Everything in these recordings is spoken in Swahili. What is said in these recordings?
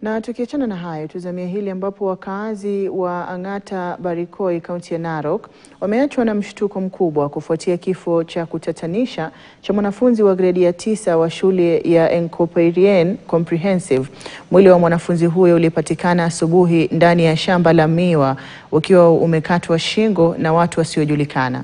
Na tukiachana na hayo, tuzamia hili ambapo wakazi wa Ang'ata Barikoi, kaunti ya Narok, wameachwa na mshtuko mkubwa kufuatia kifo cha kutatanisha cha mwanafunzi wa gredi ya 9 wa shule ya Enkoperien Comprehensive. Mwili wa mwanafunzi huyo ulipatikana asubuhi ndani ya shamba la miwa ukiwa umekatwa shingo na watu wasiojulikana.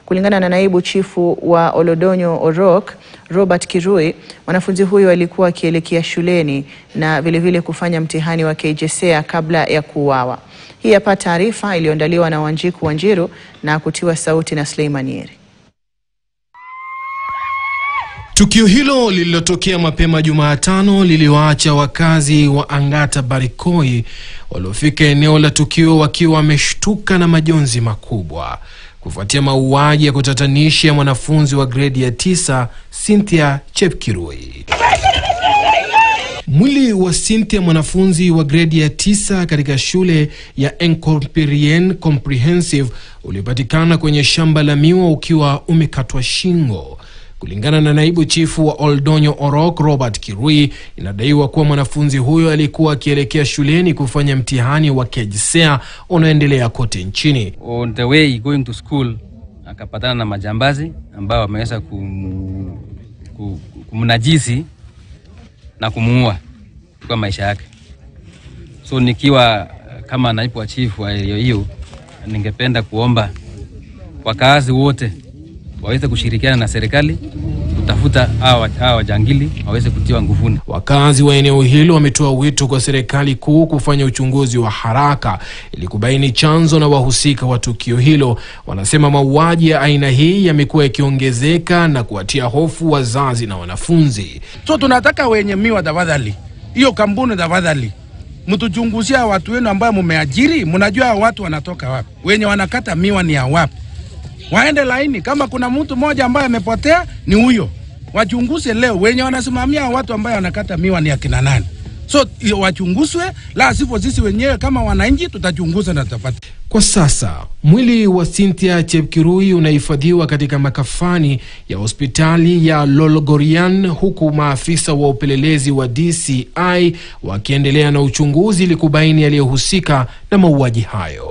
Kulingana na naibu chifu wa Oldonyo Orok, Robert Kirui, mwanafunzi huyo alikuwa akielekea shuleni na vilevile kufanya mtihani wa KJSEA kabla ya kuuawa. Hii hapa taarifa iliyoandaliwa na Wanjiku Wanjiru na kutiwa sauti na Suleiman Yeri. Tukio hilo lililotokea mapema Jumatano liliwaacha wakazi wa Ang'ata Barikoi waliofika eneo la tukio wakiwa wameshtuka na majonzi makubwa kufuatia mauaji ya kutatanisha mwanafunzi wa gredi ya 9 Cynthia Chepkirui. Mwili wa Cynthia, mwanafunzi wa gredi ya 9 katika shule ya Enkoperien Comprehensive, ulipatikana kwenye shamba la miwa ukiwa umekatwa shingo. Kulingana na naibu chifu wa Oldonyo Orok, Robert Kirui, inadaiwa kuwa mwanafunzi huyo alikuwa akielekea shuleni kufanya mtihani wa KJSEA unaoendelea kote nchini. On the way going to school, akapatana na majambazi ambao wameweza kumnajisi na kumuua kwa maisha yake. So nikiwa kama naibu chifu wa hiyo, ningependa kuomba wakazi wote waweze kushirikiana na serikali kutafuta hawa wajangili waweze kutiwa nguvuni. Wakazi wa eneo hilo wametoa wito kwa serikali kuu kufanya uchunguzi wa haraka ili kubaini chanzo na wahusika wa tukio hilo. Wanasema mauaji ya aina hii yamekuwa yakiongezeka na kuwatia hofu wazazi na wanafunzi. So tunataka wenye miwa tafadhali, hiyo kampuni tafadhali, mtuchunguzia watu wenu ambao mmeajiri, mnajua watu wanatoka wapi, wenye wanakata miwa ni wapi. Waende laini, kama kuna mtu mmoja ambaye amepotea ni huyo. Wachunguze leo, wenye wanasimamia watu ambao wanakata miwa ni akina nani. So wachunguzwe, la sivyo sisi wenyewe kama wananchi tutachunguza na tutapata. Kwa sasa, mwili wa Cynthia Chepkirui unahifadhiwa katika makafani ya hospitali ya Lolgorian, huku maafisa wa upelelezi wa DCI wakiendelea na uchunguzi ili kubaini aliyehusika na mauaji hayo.